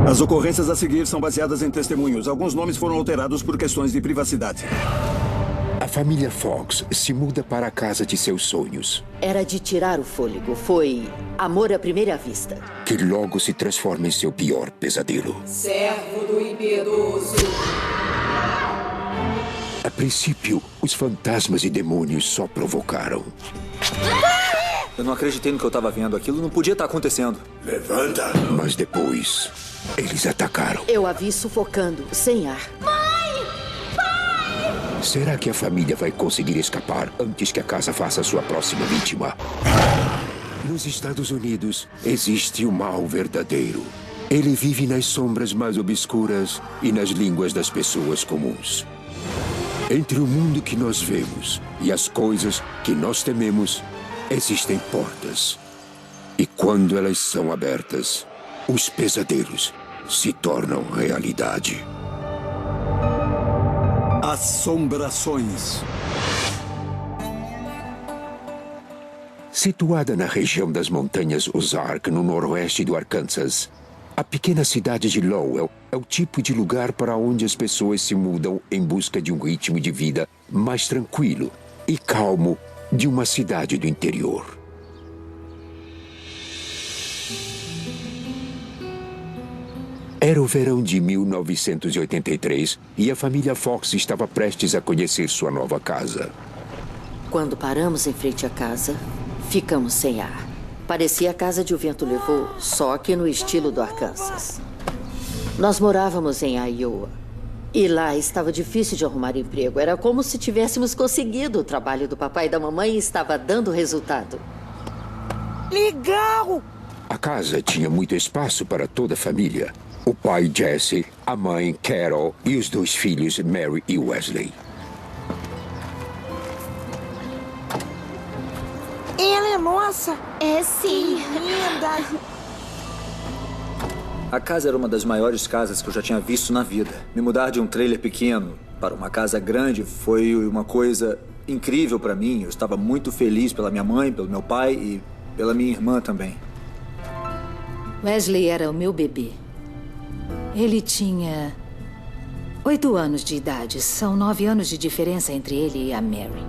As ocorrências a seguir são baseadas em testemunhos. Alguns nomes foram alterados por questões de privacidade. A família Fox se muda para a casa de seus sonhos. Era de tirar o fôlego. Foi amor à primeira vista. Que logo se transforma em seu pior pesadelo. Servo do impiedoso. A princípio, os fantasmas e demônios só provocaram. Eu não acreditei no que eu estava vendo. Aquilo não podia estar acontecendo. Levanta! Mas depois, eles atacaram. Eu a vi sufocando, sem ar. Será que a família vai conseguir escapar antes que a casa faça sua próxima vítima? Nos Estados Unidos, existe o mal verdadeiro. Ele vive nas sombras mais obscuras e nas línguas das pessoas comuns. Entre o mundo que nós vemos e as coisas que nós tememos, existem portas. E quando elas são abertas, os pesadelos se tornam realidade. Assombrações. Situada na região das montanhas Ozark, no noroeste do Arkansas, a pequena cidade de Lowell é o tipo de lugar para onde as pessoas se mudam em busca de um ritmo de vida mais tranquilo e calmo de uma cidade do interior. Era o verão de 1983 e a família Fox estava prestes a conhecer sua nova casa. Quando paramos em frente à casa, ficamos sem ar. Parecia a casa de O Vento Levou, só que no estilo do Arkansas. Nós morávamos em Iowa. E lá estava difícil de arrumar emprego. Era como se tivéssemos conseguido o trabalho do papai e da mamãe e estava dando resultado. Legal! A casa tinha muito espaço para toda a família. O pai Jesse, a mãe Carol e os dois filhos Mary e Wesley. Ela é nossa! É sim. Linda! A casa era uma das maiores casas que eu já tinha visto na vida. Me mudar de um trailer pequeno para uma casa grande foi uma coisa incrível para mim. Eu estava muito feliz pela minha mãe, pelo meu pai e pela minha irmã também. Wesley era o meu bebê. Ele tinha 8 anos de idade. São 9 anos de diferença entre ele e a Mary.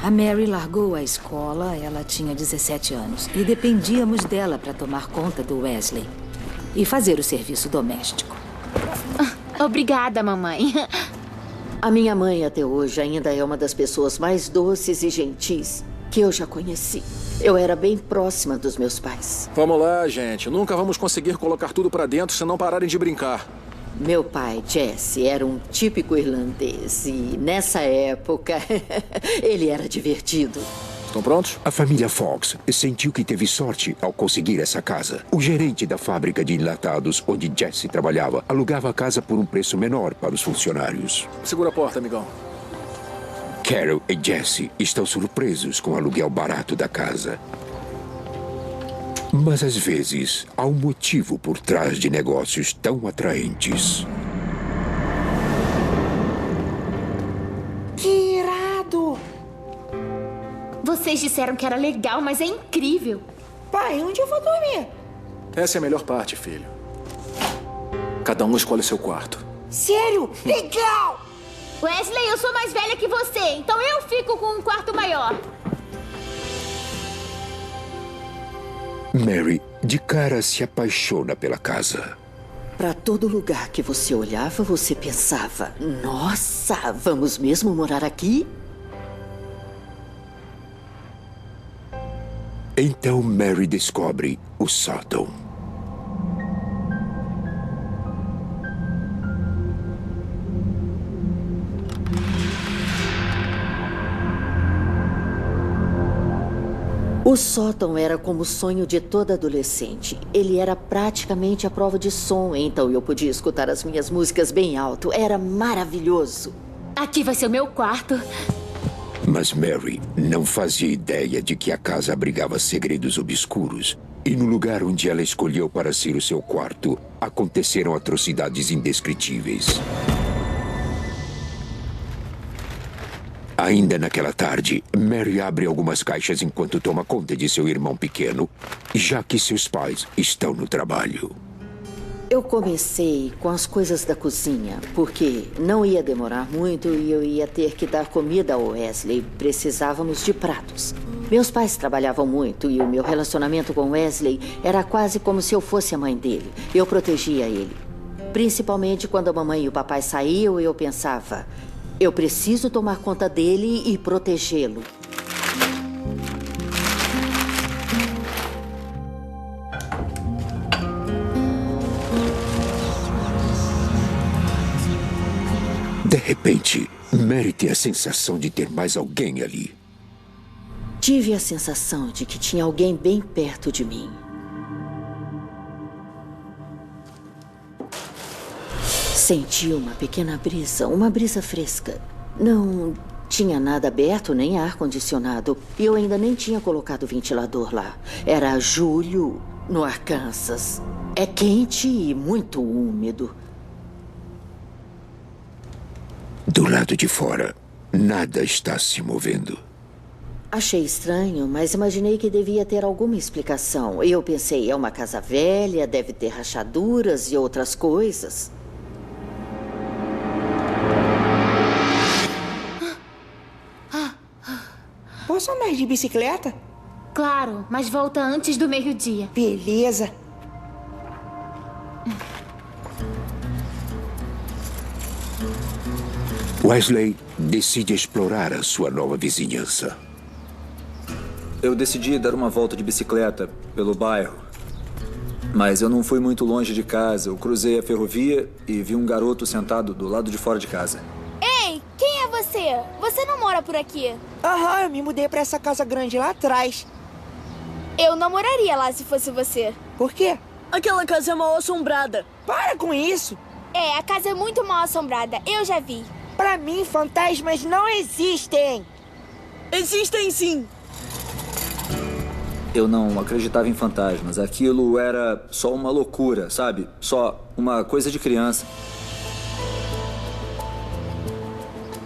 A Mary largou a escola, ela tinha 17 anos. E dependíamos dela para tomar conta do Wesley e fazer o serviço doméstico. Obrigada, mamãe. A minha mãe até hoje ainda é uma das pessoas mais doces e gentis que eu já conheci. Eu era bem próxima dos meus pais. Vamos lá, gente. Nunca vamos conseguir colocar tudo pra dentro se não pararem de brincar. Meu pai, Jesse, era um típico irlandês e nessa época ele era divertido. Estão prontos? A família Fox sentiu que teve sorte ao conseguir essa casa. O gerente da fábrica de enlatados onde Jesse trabalhava alugava a casa por um preço menor para os funcionários. Segura a porta, amigão. Carol e Jesse estão surpresos com o aluguel barato da casa. Mas às vezes há um motivo por trás de negócios tão atraentes. Que irado! Vocês disseram que era legal, mas é incrível. Pai, onde eu vou dormir? Essa é a melhor parte, filho. Cada um escolhe seu quarto. Sério? Legal! Wesley, eu sou mais velha que você, então eu fico com um quarto maior. Mary, de cara, se apaixona pela casa. Para todo lugar que você olhava, você pensava: nossa, vamos mesmo morar aqui? Então Mary descobre o sótão. O sótão era como o sonho de toda adolescente. Ele era praticamente a prova de som, então eu podia escutar as minhas músicas bem alto. Era maravilhoso. Aqui vai ser o meu quarto. Mas Mary não fazia ideia de que a casa abrigava segredos obscuros. E no lugar onde ela escolheu para ser o seu quarto, aconteceram atrocidades indescritíveis. Ainda naquela tarde, Mary abre algumas caixas enquanto toma conta de seu irmão pequeno, já que seus pais estão no trabalho. Eu comecei com as coisas da cozinha, porque não ia demorar muito e eu ia ter que dar comida ao Wesley. Precisávamos de pratos. Meus pais trabalhavam muito e o meu relacionamento com Wesley era quase como se eu fosse a mãe dele. Eu protegia ele. Principalmente quando a mamãe e o papai saíam, eu pensava, eu preciso tomar conta dele e protegê-lo. De repente, Mary tem a sensação de ter mais alguém ali. Tive a sensação de que tinha alguém bem perto de mim. Senti uma pequena brisa, uma brisa fresca. Não tinha nada aberto, nem ar-condicionado. E eu ainda nem tinha colocado o ventilador lá. Era julho, no Arkansas. É quente e muito úmido. Do lado de fora, nada está se movendo. Achei estranho, mas imaginei que devia ter alguma explicação. Eu pensei, é uma casa velha, deve ter rachaduras e outras coisas. Posso andar de bicicleta? Claro, mas volta antes do meio-dia. Beleza. Wesley decide explorar a sua nova vizinhança. Eu decidi dar uma volta de bicicleta pelo bairro. Mas eu não fui muito longe de casa. Eu cruzei a ferrovia e vi um garoto sentado do lado de fora de casa. Ei, quem é você? Você não mora por aqui. Aham, eu me mudei pra essa casa grande lá atrás. Eu não moraria lá se fosse você. Por quê? Aquela casa é mal assombrada. Para com isso! É, a casa é muito mal assombrada. Eu já vi. Pra mim, fantasmas não existem. Existem sim. Eu não acreditava em fantasmas. Aquilo era só uma loucura, sabe? Só uma coisa de criança.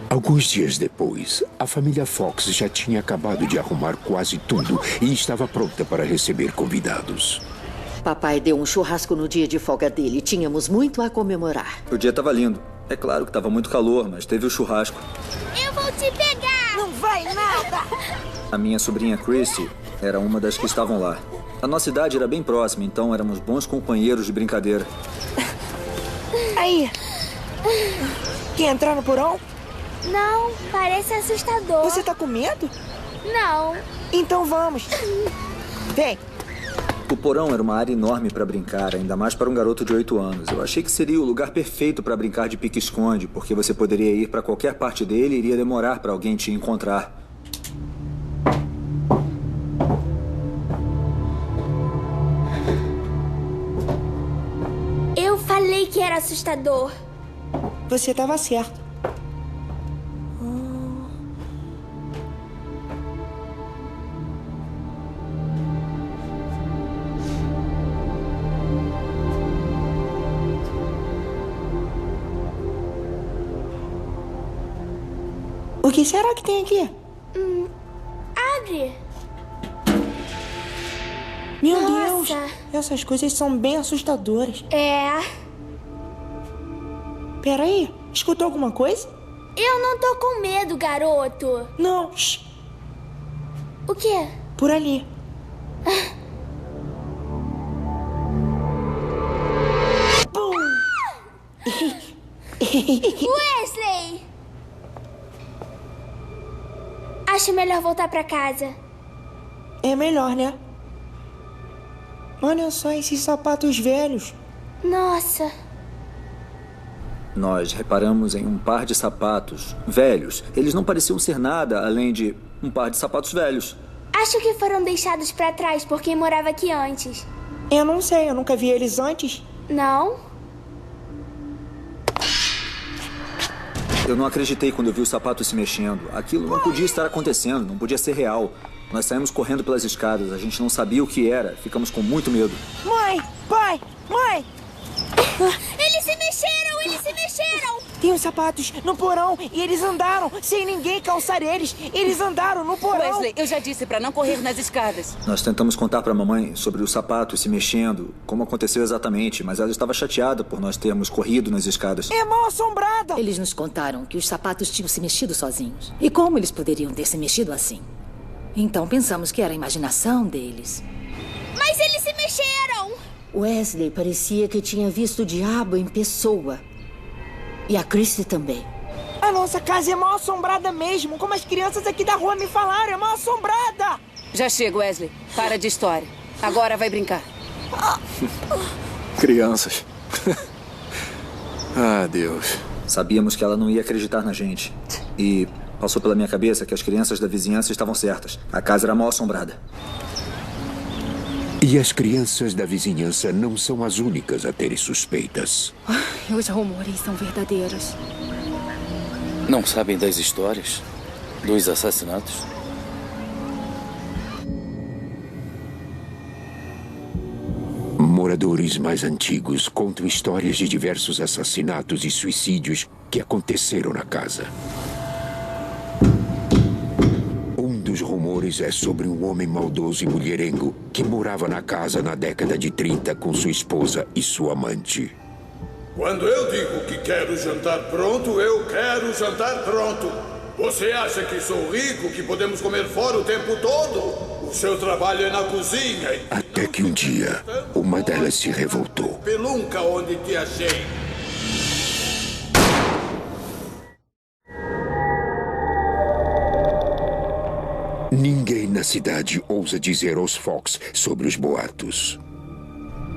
Alguns dias depois, a família Fox já tinha acabado de arrumar quase tudo e estava pronta para receber convidados. Papai deu um churrasco no dia de folga dele. Tínhamos muito a comemorar. O dia estava lindo. É claro que estava muito calor, mas teve o churrasco. Eu vou te pegar! Não vai nada! A minha sobrinha Christy era uma das que estavam lá. A nossa idade era bem próxima, então éramos bons companheiros de brincadeira. Aí! Quer entrar no porão? Não, parece assustador. Você tá com medo? Não. Então vamos. Vem. O porão era uma área enorme para brincar, ainda mais para um garoto de 8 anos. Eu achei que seria o lugar perfeito para brincar de pique-esconde, porque você poderia ir para qualquer parte dele e iria demorar para alguém te encontrar. Eu falei que era assustador. Você tava certo. O que será que tem aqui? Abre. Meu Nossa. Deus, essas coisas são bem assustadoras. É. Peraí, escutou alguma coisa? Eu não tô com medo, garoto. Não, shh, O quê? por ali. Bum! Wesley! Acho melhor voltar pra casa. É melhor, né? Olha só esses sapatos velhos. Nossa. Nós reparamos em um par de sapatos velhos. Eles não pareciam ser nada além de um par de sapatos velhos. Acho que foram deixados pra trás por quem morava aqui antes. Eu não sei, eu nunca vi eles antes. Não? Eu não acreditei quando eu vi os sapatos se mexendo. Aquilo não podia estar acontecendo, não podia ser real. Nós saímos correndo pelas escadas, a gente não sabia o que era. Ficamos com muito medo. Mãe, pai, mãe! Ele se mexeram! Eles se mexeram! Tem os sapatos no porão e eles andaram sem ninguém calçar eles. Eles andaram no porão. Wesley, eu já disse pra não correr nas escadas. Nós tentamos contar pra mamãe sobre os sapatos se mexendo, como aconteceu exatamente, mas ela estava chateada por nós termos corrido nas escadas. É mal assombrada. Eles nos contaram que os sapatos tinham se mexido sozinhos. E como eles poderiam ter se mexido assim? Então pensamos que era a imaginação deles. Mas eles se mexeram! Wesley parecia que tinha visto o diabo em pessoa. E a Christy também. A nossa casa é mal assombrada mesmo, como as crianças aqui da rua me falaram, é mal assombrada. Já chega, Wesley. Para de história. Agora vai brincar. Crianças. Ah, Deus. Sabíamos que ela não ia acreditar na gente. E passou pela minha cabeça que as crianças da vizinhança estavam certas. A casa era mal assombrada. E as crianças da vizinhança não são as únicas a terem suspeitas. Os rumores são verdadeiros. Não sabem das histórias? Dos assassinatos? Moradores mais antigos contam histórias de diversos assassinatos e suicídios que aconteceram na casa. Um dos rumores é sobre um homem maldoso e mulherengo que morava na casa na década de 30 com sua esposa e sua amante. Quando eu digo que quero jantar pronto, eu quero jantar pronto. Você acha que sou rico, que podemos comer fora o tempo todo? O seu trabalho é na cozinha. Até que um dia, uma delas se revoltou. Pelunca, onde te achei. Ninguém na cidade ousa dizer aos Fox sobre os boatos.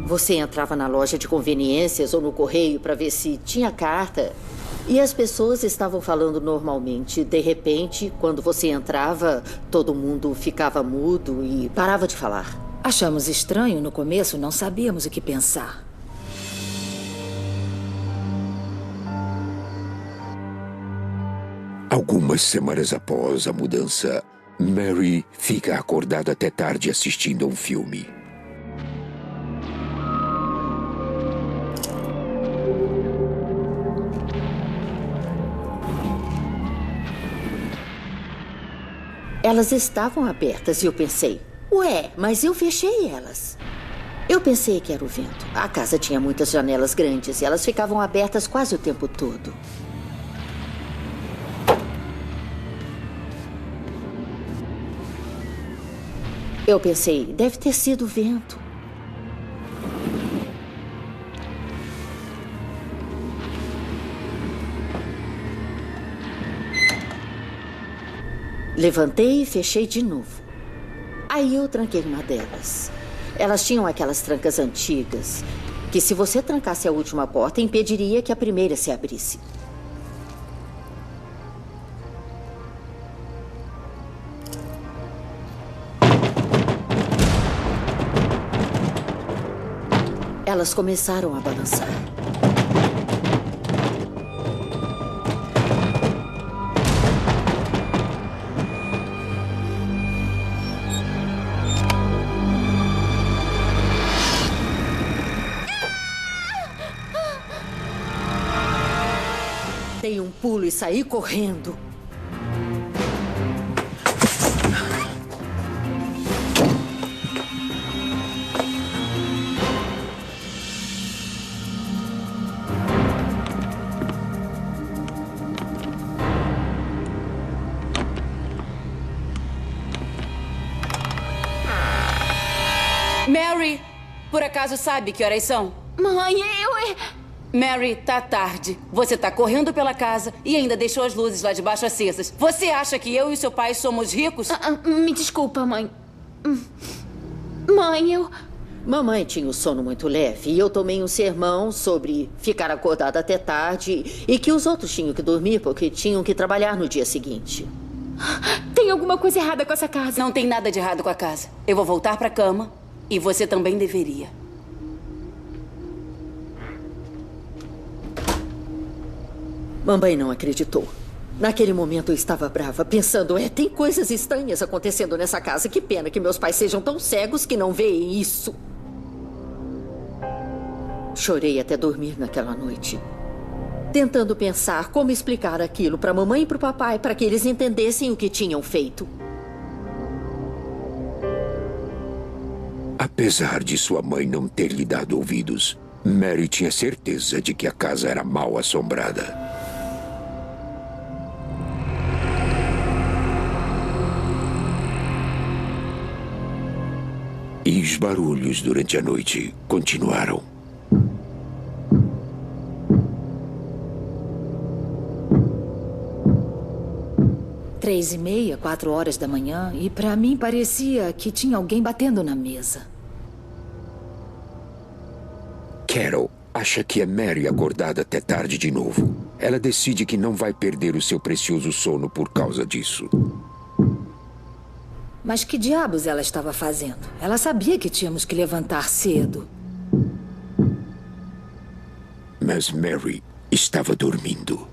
Você entrava na loja de conveniências ou no correio para ver se tinha carta. E as pessoas estavam falando normalmente. De repente, quando você entrava, todo mundo ficava mudo e parava de falar. Achamos estranho no começo, não sabíamos o que pensar. Algumas semanas após a mudança, Mary fica acordada até tarde assistindo a um filme. Elas estavam abertas e eu pensei, ué, mas eu fechei elas. Eu pensei que era o vento. A casa tinha muitas janelas grandes e elas ficavam abertas quase o tempo todo. Eu pensei, deve ter sido o vento. Levantei e fechei de novo. Aí eu tranquei uma delas. Elas tinham aquelas trancas antigas, que se você trancasse a última porta, impediria que a primeira se abrisse. Elas começaram a balançar. Dei um pulo e saí correndo. Mary, por acaso sabe que horas são? Mãe, Mary, tá tarde. Você tá correndo pela casa e ainda deixou as luzes lá de baixo acesas. Você acha que eu e seu pai somos ricos? Me desculpa, mãe. Mãe, Mamãe tinha o sono muito leve e eu tomei um sermão sobre ficar acordada até tarde e que os outros tinham que dormir porque tinham que trabalhar no dia seguinte. Tem alguma coisa errada com essa casa? Não tem nada de errado com a casa. Eu vou voltar pra cama e você também deveria. Mamãe não acreditou. Naquele momento eu estava brava, pensando, tem coisas estranhas acontecendo nessa casa. Que pena que meus pais sejam tão cegos que não veem isso. Chorei até dormir naquela noite, tentando pensar como explicar aquilo para a mamãe e para o papai, para que eles entendessem o que tinham feito. Apesar de sua mãe não ter lhe dado ouvidos, Mary tinha certeza de que a casa era mal assombrada. E os barulhos durante a noite continuaram. Três e meia, 4 horas da manhã, e para mim parecia que tinha alguém batendo na mesa. Carol acha que é Mary acordada até tarde de novo. Ela decide que não vai perder o seu precioso sono por causa disso. Mas que diabos ela estava fazendo? Ela sabia que tínhamos que levantar cedo. Mas Mary estava dormindo.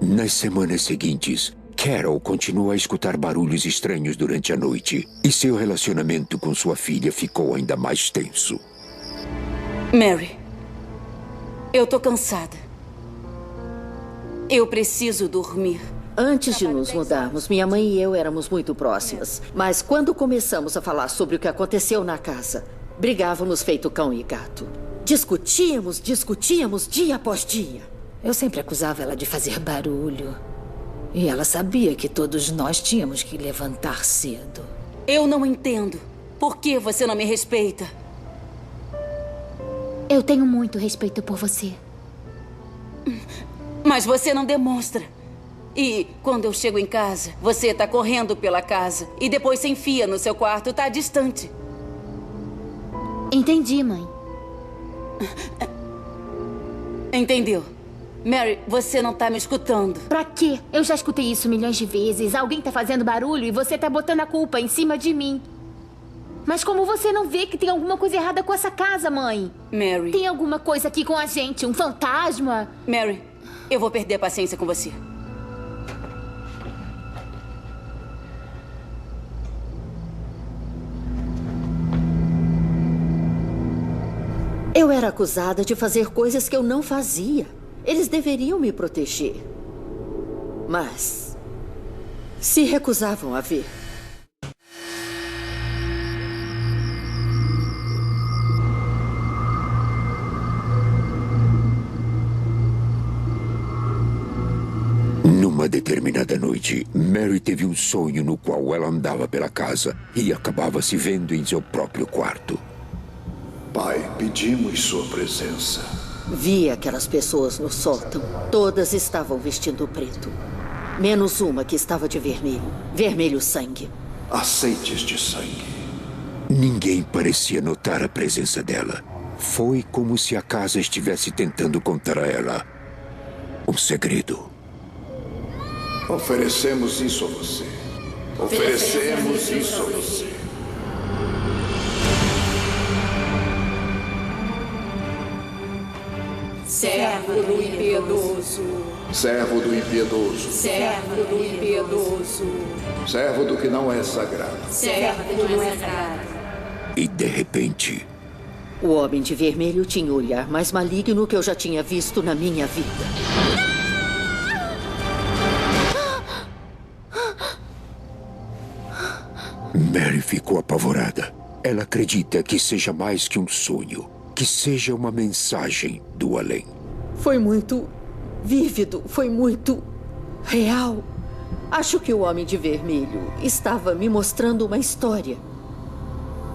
Nas semanas seguintes, Carol continua a escutar barulhos estranhos durante a noite e seu relacionamento com sua filha ficou ainda mais tenso. Mary, eu tô cansada. Eu preciso dormir. Antes de nos mudarmos, minha mãe e eu éramos muito próximas. Mas quando começamos a falar sobre o que aconteceu na casa, brigávamos feito cão e gato. Discutíamos dia após dia. Eu sempre acusava ela de fazer barulho. E ela sabia que todos nós tínhamos que levantar cedo. Eu não entendo. Por que você não me respeita? Eu tenho muito respeito por você. Mas você não demonstra. E quando eu chego em casa, você tá correndo pela casa. E depois se enfia no seu quarto, tá distante. Entendi, mãe. Entendeu? Mary, você não tá me escutando. Pra quê? Eu já escutei isso milhões de vezes. Alguém tá fazendo barulho e você tá botando a culpa em cima de mim. Mas como você não vê que tem alguma coisa errada com essa casa, mãe? Mary. Tem alguma coisa aqui com a gente? Um fantasma? Mary, eu vou perder a paciência com você. Eu era acusada de fazer coisas que eu não fazia. Eles deveriam me proteger. Mas se recusavam a ver. Numa determinada noite, Mary teve um sonho no qual ela andava pela casa e acabava se vendo em seu próprio quarto. Pai, pedimos sua presença. Vi aquelas pessoas no sótão. Todas estavam vestindo preto. Menos uma que estava de vermelho. Vermelho sangue. Aceites de sangue. Ninguém parecia notar a presença dela. Foi como se a casa estivesse tentando contar a ela um segredo. Oferecemos isso a você. Oferecemos isso a você. Servo do impiedoso. Servo do impiedoso. Servo do impiedoso. Servo do que não é sagrado. Servo do que não é sagrado. E de repente... O homem de vermelho tinha o olhar mais maligno que eu já tinha visto na minha vida. Mary ficou apavorada. Ela acredita que seja mais que um sonho. Que seja uma mensagem do além. Foi muito vívido, foi muito real. Acho que o homem de vermelho estava me mostrando uma história.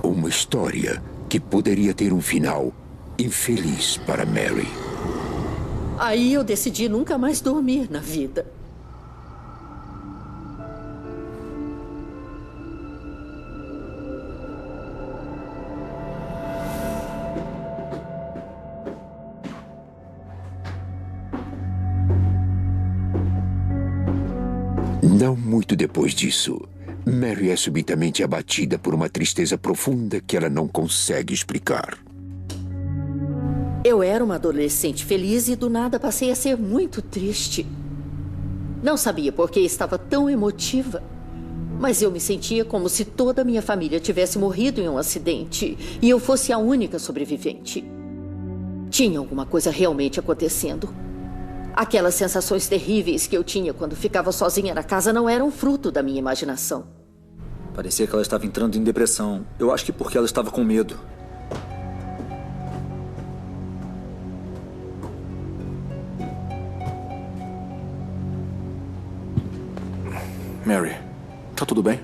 Uma história que poderia ter um final infeliz para Mary. Aí eu decidi nunca mais dormir na vida. Não muito depois disso, Mary é subitamente abatida por uma tristeza profunda que ela não consegue explicar. Eu era uma adolescente feliz e do nada passei a ser muito triste. Não sabia por que estava tão emotiva. Mas eu me sentia como se toda a minha família tivesse morrido em um acidente e eu fosse a única sobrevivente. Tinha alguma coisa realmente acontecendo. Aquelas sensações terríveis que eu tinha quando ficava sozinha na casa não eram fruto da minha imaginação. Parecia que ela estava entrando em depressão. Eu acho que porque ela estava com medo. Mary, tá tudo bem?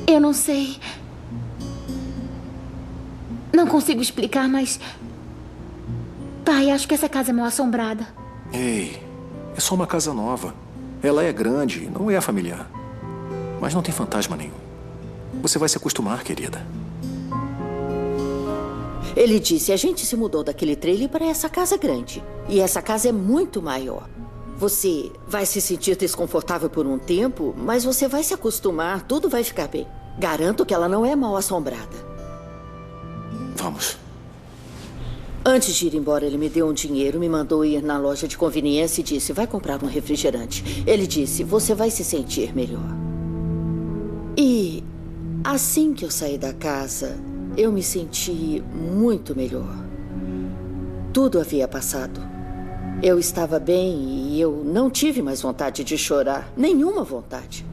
Eu não sei. Não consigo explicar, mas... Pai, acho que essa casa é mal assombrada. Ei, é só uma casa nova. Ela é grande, não é familiar. Mas não tem fantasma nenhum. Você vai se acostumar, querida. Ele disse, a gente se mudou daquele trailer para essa casa grande. E essa casa é muito maior. Você vai se sentir desconfortável por um tempo, mas você vai se acostumar, tudo vai ficar bem. Garanto que ela não é mal assombrada. Vamos. Antes de ir embora, ele me deu um dinheiro, me mandou ir na loja de conveniência e disse, vai comprar um refrigerante. Ele disse, você vai se sentir melhor. E assim que eu saí da casa, eu me senti muito melhor. Tudo havia passado. Eu estava bem e eu não tive mais vontade de chorar. Nenhuma vontade.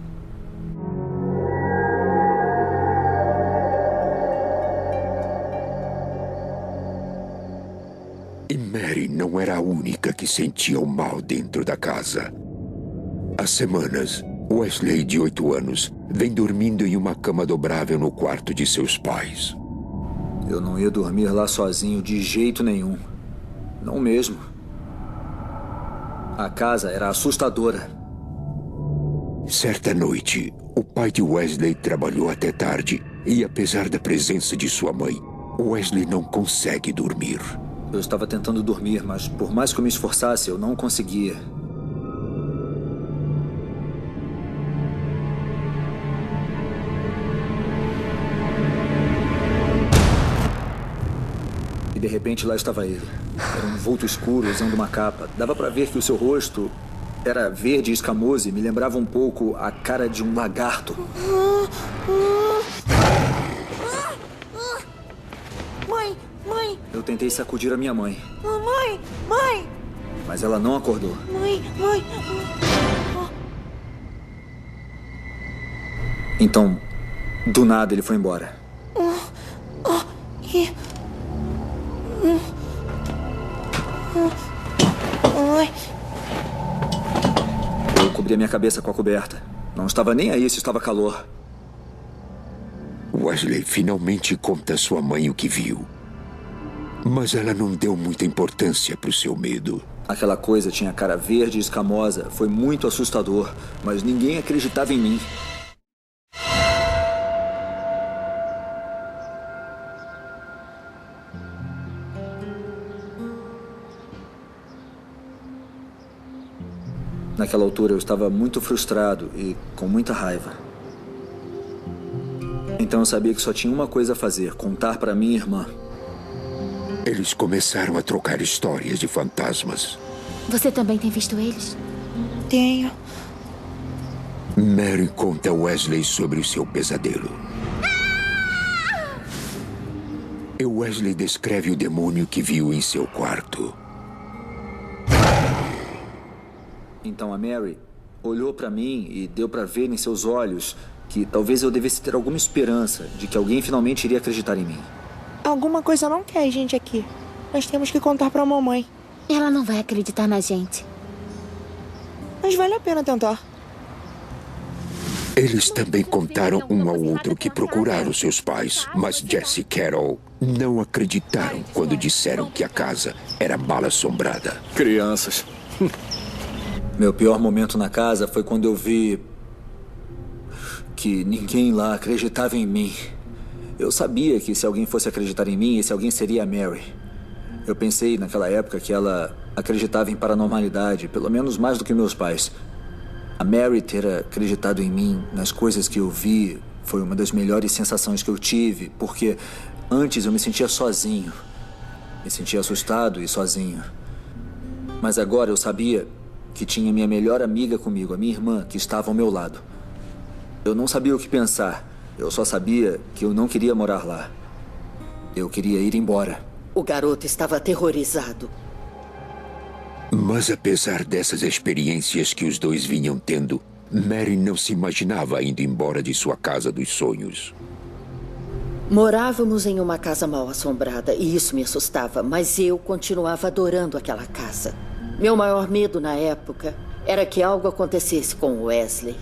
E Mary não era a única que sentia o mal dentro da casa. Há semanas, Wesley, de 8 anos, vem dormindo em uma cama dobrável no quarto de seus pais. Eu não ia dormir lá sozinho de jeito nenhum. Não mesmo. A casa era assustadora. Certa noite, o pai de Wesley trabalhou até tarde e, apesar da presença de sua mãe, Wesley não consegue dormir. Eu estava tentando dormir, mas por mais que eu me esforçasse, eu não conseguia. E de repente lá estava ele. Era um vulto escuro usando uma capa. Dava para ver que o seu rosto era verde e escamoso e me lembrava um pouco a cara de um lagarto. Mãe, mãe! Eu tentei sacudir a minha mãe. Mãe, mãe! Mas ela não acordou. Mãe, mãe! Então, do nada ele foi embora. Eu cobri a minha cabeça com a coberta. Não estava nem aí se estava calor. Wesley finalmente conta à sua mãe o que viu. Mas ela não deu muita importância para o seu medo. Aquela coisa tinha cara verde e escamosa. Foi muito assustador, mas ninguém acreditava em mim. Naquela altura eu estava muito frustrado e com muita raiva. Então eu sabia que só tinha uma coisa a fazer, contar para minha irmã. Eles começaram a trocar histórias de fantasmas. Você também tem visto eles? Tenho. Mary conta a Wesley sobre o seu pesadelo. E Wesley descreve o demônio que viu em seu quarto. Então a Mary olhou para mim e deu para ver em seus olhos que talvez eu devesse ter alguma esperança de que alguém finalmente iria acreditar em mim. Alguma coisa não quer a gente aqui. Nós temos que contar pra mamãe. Ela não vai acreditar na gente. Mas vale a pena tentar. Eles também contaram um ao outro que procuraram seus pais, mas Jesse e Carol não acreditaram quando disseram que a casa era mal assombrada. Crianças. Meu pior momento na casa foi quando eu vi que ninguém lá acreditava em mim. Eu sabia que se alguém fosse acreditar em mim, esse alguém seria a Mary. Eu pensei naquela época que ela acreditava em paranormalidade, pelo menos mais do que meus pais. A Mary ter acreditado em mim, nas coisas que eu vi, foi uma das melhores sensações que eu tive, porque antes eu me sentia sozinho. Me sentia assustado e sozinho. Mas agora eu sabia que tinha minha melhor amiga comigo, a minha irmã, que estava ao meu lado. Eu não sabia o que pensar. Eu só sabia que eu não queria morar lá. Eu queria ir embora. O garoto estava aterrorizado. Mas apesar dessas experiências que os dois vinham tendo, Mary não se imaginava indo embora de sua casa dos sonhos. Morávamos em uma casa mal assombrada e isso me assustava, mas eu continuava adorando aquela casa. Meu maior medo na época era que algo acontecesse com Wesley.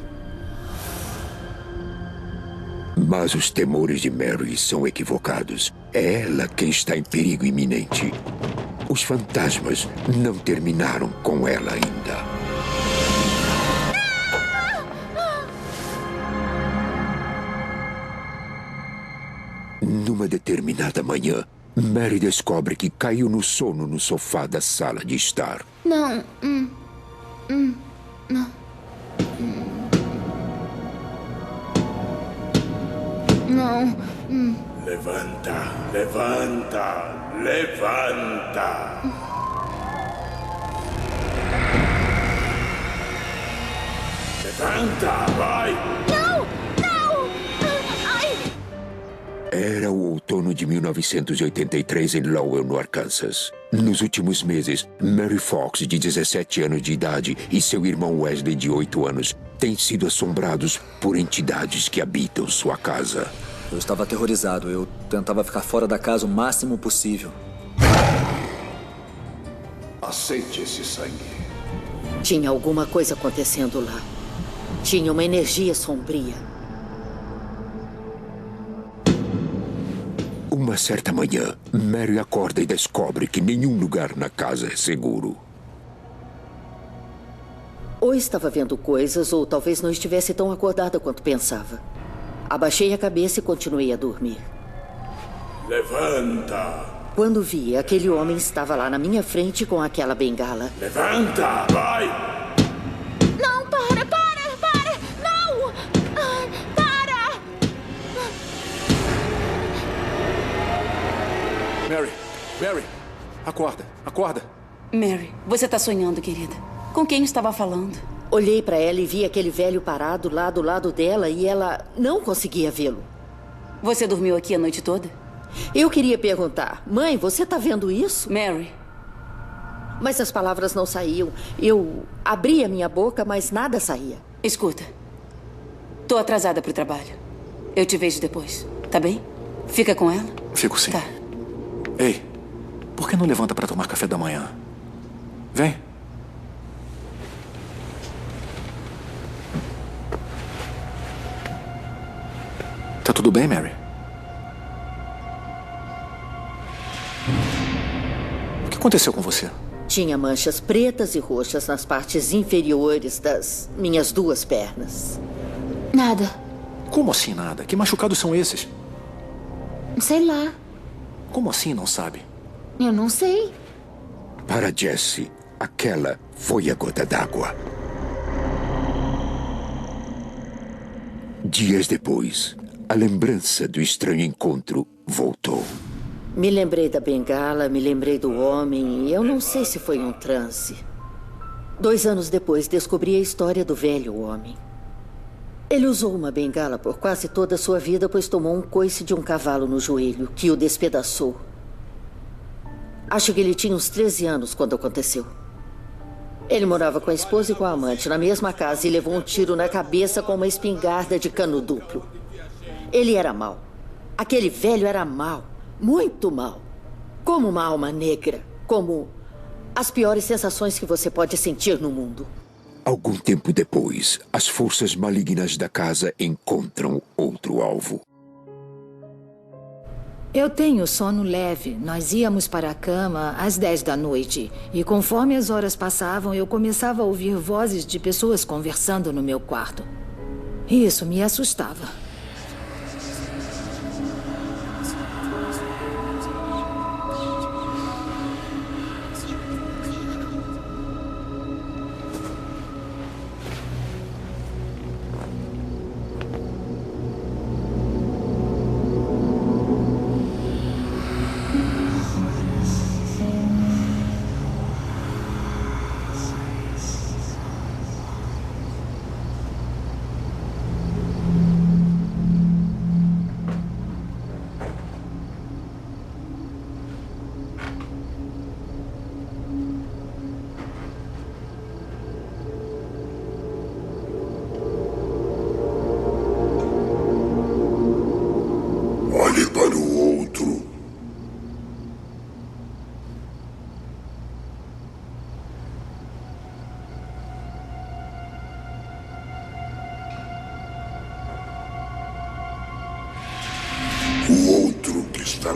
Mas os temores de Mary são equivocados. É ela quem está em perigo iminente. Os fantasmas não terminaram com ela ainda. Numa determinada manhã, Mary descobre que caiu no sono no sofá da sala de estar. Não. Não. Não. Levanta, levanta, levanta. Levanta, vai. Não, não. Ai. Era o outono de 1983 em Lowell, no Arkansas. Nos últimos meses, Mary Fox, de 17 anos de idade, e seu irmão Wesley, de 8 anos, têm sido assombrados por entidades que habitam sua casa. Eu estava aterrorizado. Eu tentava ficar fora da casa o máximo possível. Aceite esse sangue. Tinha alguma coisa acontecendo lá. Tinha uma energia sombria. Uma certa manhã, Mary acorda e descobre que nenhum lugar na casa é seguro. Ou estava vendo coisas, ou talvez não estivesse tão acordada quanto pensava. Abaixei a cabeça e continuei a dormir. Levanta. Quando vi, aquele homem estava lá na minha frente com aquela bengala. Levanta, vai. Não, para. Não. Para. Mary, acorda. Mary, você tá sonhando, querida. Com quem estava falando? Olhei para ela e vi aquele velho parado lá do lado dela e ela não conseguia vê-lo. Você dormiu aqui a noite toda? Eu queria perguntar, mãe, você tá vendo isso? Mary. Mas as palavras não saíam. Eu abria minha boca, mas nada saía. Escuta, tô atrasada pro trabalho. Eu te vejo depois, tá bem? Fica com ela? Fico sim. Tá. Ei, por que não levanta para tomar café da manhã? Vem. Tá tudo bem, Mary? O que aconteceu com você? Tinha manchas pretas e roxas nas partes inferiores das minhas duas pernas. Nada. Como assim nada? Que machucados são esses? Sei lá. Como assim não sabe? Eu não sei. Para Jesse, aquela foi a gota d'água. Dias depois, a lembrança do estranho encontro voltou. Me lembrei da bengala, me lembrei do homem, e eu não sei se foi um transe. 2 anos depois, descobri a história do velho homem. Ele usou uma bengala por quase toda a sua vida, pois tomou um coice de um cavalo no joelho, que o despedaçou. Acho que ele tinha uns 13 anos quando aconteceu. Ele morava com a esposa e com a amante na mesma casa e levou um tiro na cabeça com uma espingarda de cano duplo. Ele era mau. Aquele velho era mau. Muito mau. Como uma alma negra. Como as piores sensações que você pode sentir no mundo. Algum tempo depois, as forças malignas da casa encontram outro alvo. Eu tenho sono leve. Nós íamos para a cama às 10 da noite. E conforme as horas passavam, eu começava a ouvir vozes de pessoas conversando no meu quarto. Isso me assustava.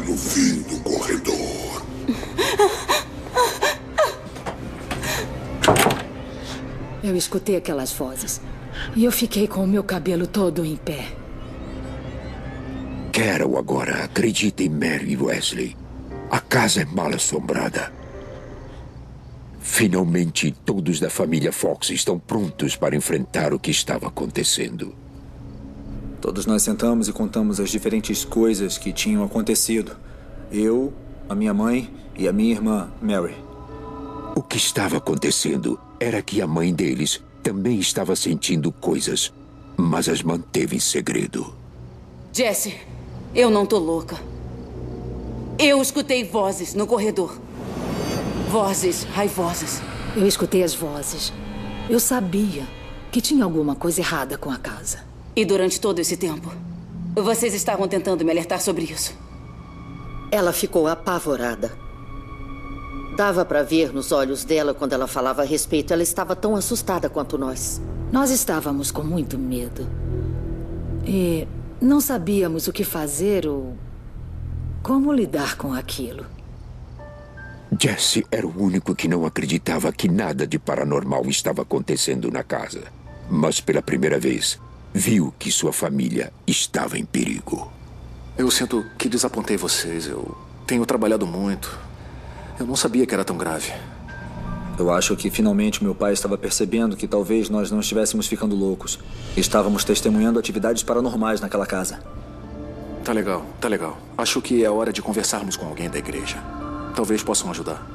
no fim do corredor. Eu escutei aquelas vozes. E eu fiquei com o meu cabelo todo em pé. Carol agora acredita em Mary e Wesley. A casa é mal assombrada. Finalmente, todos da família Fox estão prontos para enfrentar o que estava acontecendo. Todos nós sentamos e contamos as diferentes coisas que tinham acontecido. Eu, a minha mãe e a minha irmã, Mary. O que estava acontecendo era que a mãe deles também estava sentindo coisas, mas as manteve em segredo. Jesse, eu não tô louca. Eu escutei vozes no corredor. Vozes raivosas. Eu escutei as vozes. Eu sabia que tinha alguma coisa errada com a casa. E durante todo esse tempo, vocês estavam tentando me alertar sobre isso. Ela ficou apavorada. Dava para ver nos olhos dela quando ela falava a respeito. Ela estava tão assustada quanto nós. Nós estávamos com muito medo. E não sabíamos o que fazer ou como lidar com aquilo. Jesse era o único que não acreditava que nada de paranormal estava acontecendo na casa. Mas pela primeira vez, viu que sua família estava em perigo. Eu sinto que desapontei vocês. Eu tenho trabalhado muito. Eu não sabia que era tão grave. Eu acho que finalmente meu pai estava percebendo que talvez nós não estivéssemos ficando loucos. Estávamos testemunhando atividades paranormais naquela casa. Tá legal, tá legal. Acho que é hora de conversarmos com alguém da igreja. Talvez possam ajudar.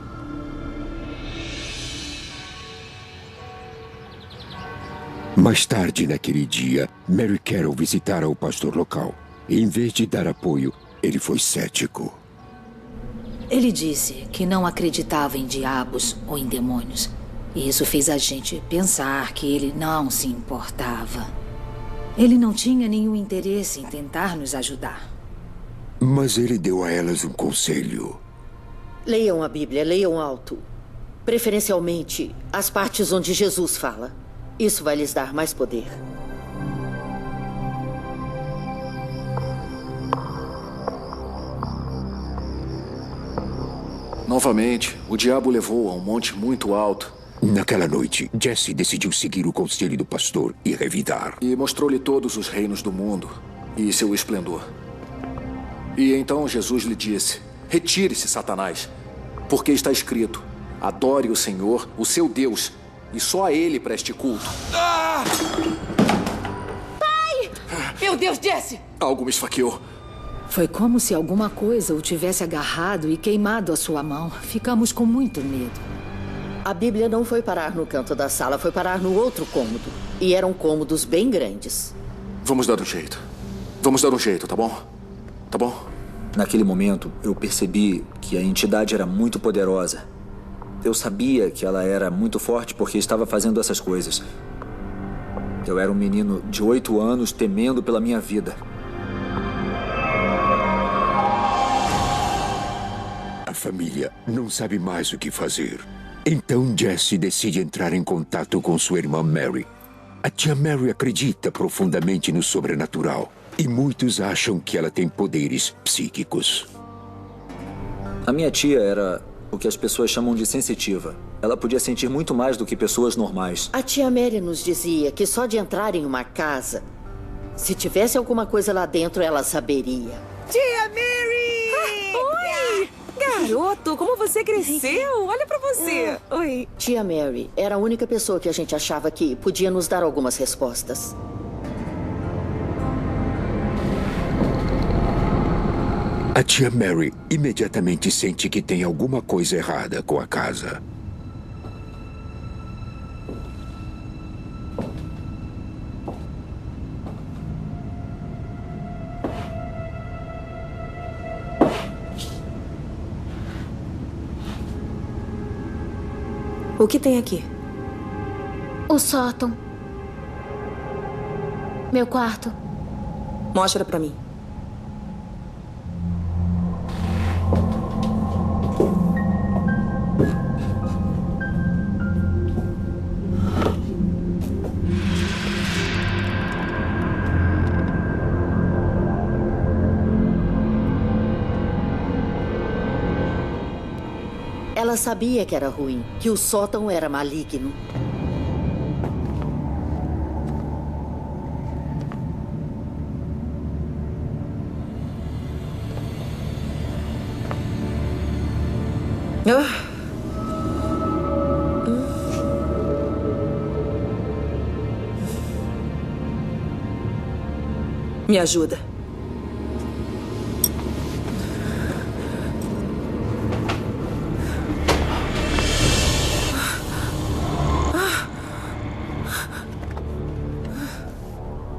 Mais tarde naquele dia, Mary Carol visitara o pastor local. E em vez de dar apoio, ele foi cético. Ele disse que não acreditava em diabos ou em demônios. E isso fez a gente pensar que ele não se importava. Ele não tinha nenhum interesse em tentar nos ajudar. Mas ele deu a elas um conselho. Leiam a Bíblia, leiam alto. Preferencialmente, as partes onde Jesus fala. Isso vai lhes dar mais poder. Novamente, o diabo levou a um monte muito alto. Naquela noite, Jesse decidiu seguir o conselho do pastor e revidar. E mostrou-lhe todos os reinos do mundo e seu esplendor. E então Jesus lhe disse: retire-se, Satanás, porque está escrito: adore o Senhor, o seu Deus, e só a Ele preste culto. Ah! Pai! Meu Deus, Jesse! Algo me esfaqueou. Foi como se alguma coisa o tivesse agarrado e queimado a sua mão. Ficamos com muito medo. A Bíblia não foi parar no canto da sala, foi parar no outro cômodo. E eram cômodos bem grandes. Vamos dar um jeito. Vamos dar um jeito, tá bom? Tá bom? Naquele momento, eu percebi que a entidade era muito poderosa. Eu sabia que ela era muito forte porque estava fazendo essas coisas. Eu era um menino de 8 anos temendo pela minha vida. A família não sabe mais o que fazer. Então Jesse decide entrar em contato com sua irmã Mary. A tia Mary acredita profundamente no sobrenatural. E muitos acham que ela tem poderes psíquicos. A minha tia era o que as pessoas chamam de sensitiva. Ela podia sentir muito mais do que pessoas normais. A tia Mary nos dizia que só de entrar em uma casa, se tivesse alguma coisa lá dentro, ela saberia. Tia Mary! Oi! Garoto, como você cresceu! Olha pra você! Oi! Tia Mary era a única pessoa que a gente achava que podia nos dar algumas respostas. A tia Mary imediatamente sente que tem alguma coisa errada com a casa. O que tem aqui? O sótão. Meu quarto. Mostra pra mim. Ela sabia que era ruim, que o sótão era maligno. Me ajuda.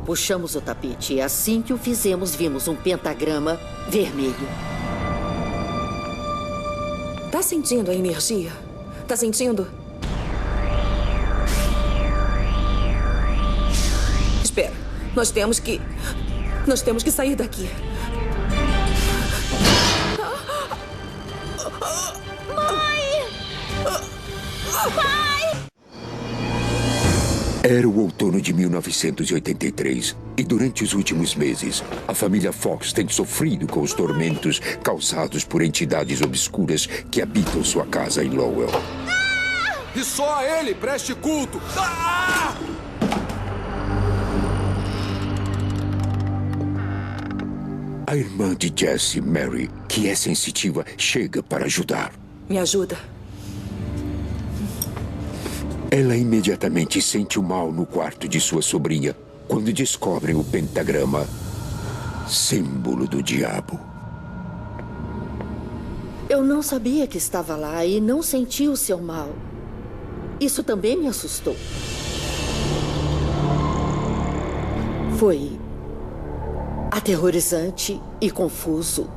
Puxamos o tapete e assim que o fizemos, vimos um pentagrama vermelho. Tá sentindo a energia? Tá sentindo? Espera. Nós temos que sair daqui. Mãe! Pai! Era o outono de 1983 e durante os últimos meses, a família Fox tem sofrido com os tormentos causados por entidades obscuras que habitam sua casa em Lowell. E só a ele preste culto! A irmã de Jesse, Mary, que é sensitiva, chega para ajudar. Me ajuda. Ela imediatamente sente o mal no quarto de sua sobrinha quando descobrem o pentagrama, símbolo do diabo. Eu não sabia que estava lá e não senti o seu mal. Isso também me assustou. Foi aterrorizante e confuso.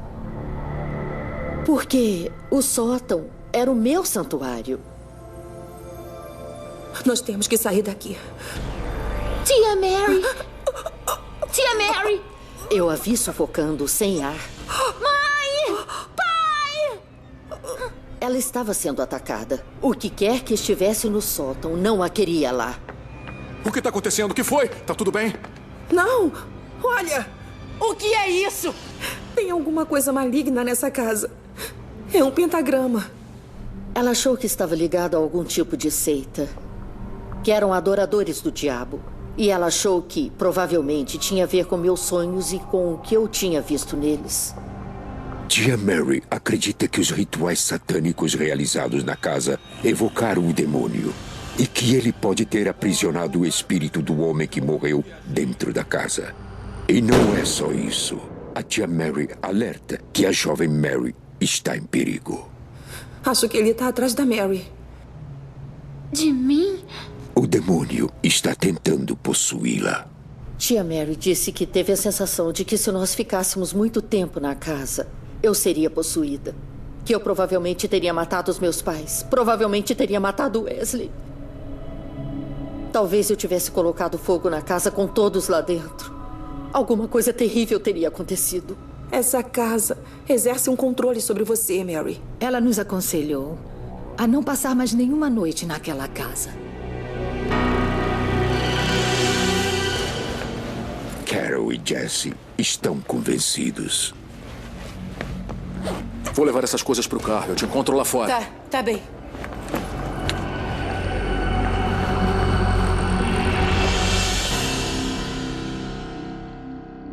Porque o sótão era o meu santuário. Nós temos que sair daqui. Tia Mary! Tia Mary! Eu a vi sufocando, sem ar. Mãe! Pai! Ela estava sendo atacada. O que quer que estivesse no sótão não a queria lá. O que está acontecendo? O que foi? Tá tudo bem? Não! Olha! O que é isso? Tem alguma coisa maligna nessa casa. É um pentagrama. Ela achou que estava ligado a algum tipo de seita. Que eram adoradores do diabo. E ela achou que, provavelmente, tinha a ver com meus sonhos e com o que eu tinha visto neles. Tia Mary acredita que os rituais satânicos realizados na casa evocaram o demônio e que ele pode ter aprisionado o espírito do homem que morreu dentro da casa. E não é só isso. A tia Mary alerta que a jovem Mary está em perigo. Acho que ele está atrás da Mary. De mim? O demônio está tentando possuí-la. Tia Mary disse que teve a sensação de que se nós ficássemos muito tempo na casa, eu seria possuída. Que eu provavelmente teria matado os meus pais. Provavelmente teria matado Wesley. Talvez eu tivesse colocado fogo na casa com todos lá dentro. Alguma coisa terrível teria acontecido. Essa casa exerce um controle sobre você, Mary. Ela nos aconselhou a não passar mais nenhuma noite naquela casa. Carol e Jesse estão convencidos. Vou levar essas coisas pro carro. Eu te encontro lá fora. Tá bem.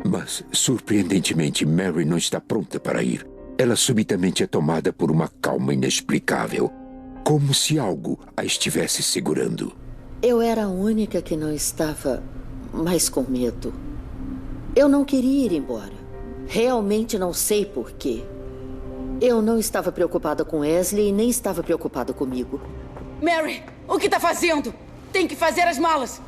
Mas, surpreendentemente, Mary não está pronta para ir. Ela subitamente é tomada por uma calma inexplicável, como se algo a estivesse segurando. Eu era a única que não estava mais com medo. Eu não queria ir embora. Realmente não sei por quê. Eu não estava preocupada com Wesley e nem estava preocupada comigo. Mary, o que está fazendo? Tem que fazer as malas.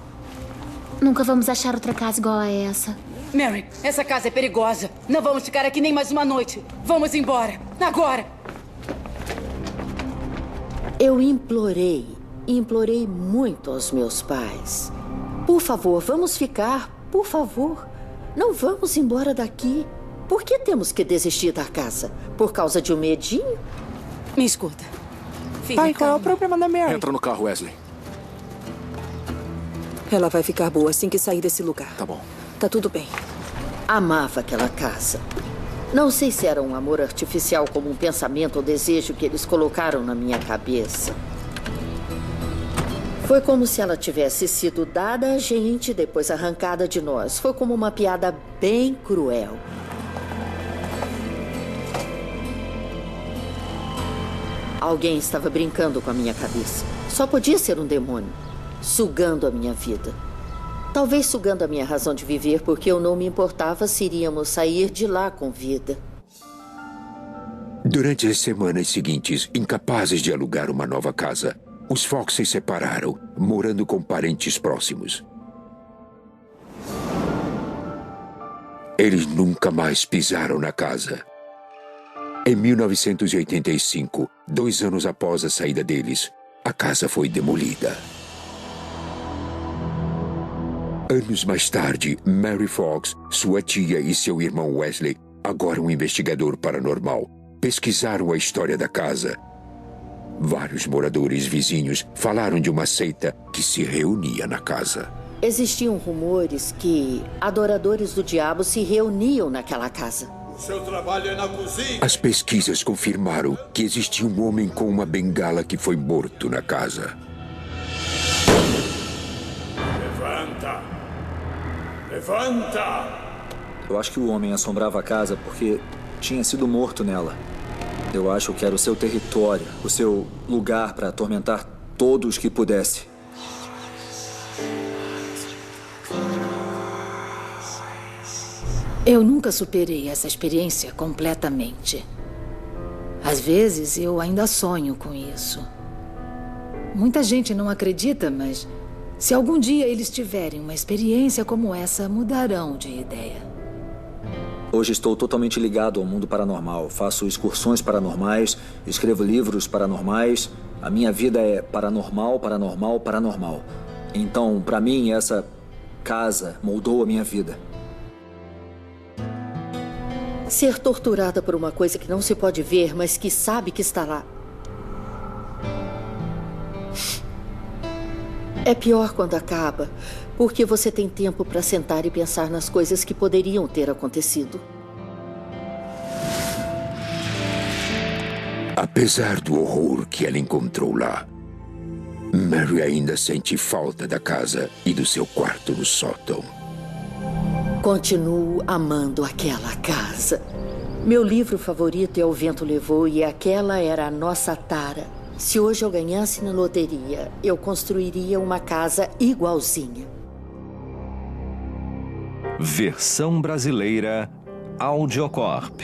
Nunca vamos achar outra casa igual a essa. Mary, essa casa é perigosa. Não vamos ficar aqui nem mais uma noite. Vamos embora. Agora. Eu implorei muito aos meus pais. Por favor, vamos ficar. Por favor. Não vamos embora daqui. Por que temos que desistir da casa? Por causa de um medinho? Me escuta. Pai, qual é o problema da Mary? Entra no carro, Wesley. Ela vai ficar boa assim que sair desse lugar. Tá bom. Tá tudo bem. Amava aquela casa. Não sei se era um amor artificial como um pensamento ou desejo que eles colocaram na minha cabeça. Foi como se ela tivesse sido dada a gente, depois arrancada de nós. Foi como uma piada bem cruel. Alguém estava brincando com a minha cabeça. Só podia ser um demônio, sugando a minha vida. Talvez sugando a minha razão de viver, porque eu não me importava se iríamos sair de lá com vida. Durante as semanas seguintes, incapazes de alugar uma nova casa, os Fox se separaram, morando com parentes próximos. Eles nunca mais pisaram na casa. Em 1985, 2 anos após a saída deles, a casa foi demolida. Anos mais tarde, Mary Fox, sua tia e seu irmão Wesley, agora um investigador paranormal, pesquisaram a história da casa. Vários moradores vizinhos falaram de uma seita que se reunia na casa. Existiam rumores que adoradores do diabo se reuniam naquela casa. O seu trabalho é na cozinha. As pesquisas confirmaram que existia um homem com uma bengala que foi morto na casa. Levanta! Levanta! Eu acho que o homem assombrava a casa porque tinha sido morto nela. Eu acho que era o seu território, o seu lugar para atormentar todos que pudesse. Eu nunca superei essa experiência completamente. Às vezes, eu ainda sonho com isso. Muita gente não acredita, mas se algum dia eles tiverem uma experiência como essa, mudarão de ideia. Hoje estou totalmente ligado ao mundo paranormal. Faço excursões paranormais, escrevo livros paranormais. A minha vida é paranormal, paranormal, paranormal. Então, para mim, essa casa moldou a minha vida. Ser torturada por uma coisa que não se pode ver, mas que sabe que está lá. É pior quando acaba, porque você tem tempo para sentar e pensar nas coisas que poderiam ter acontecido. Apesar do horror que ela encontrou lá, Mary ainda sente falta da casa e do seu quarto no sótão. Continuo amando aquela casa. Meu livro favorito é O Vento Levou e aquela era a nossa tara. Se hoje eu ganhasse na loteria, eu construiria uma casa igualzinha. Versão brasileira Audiocorp.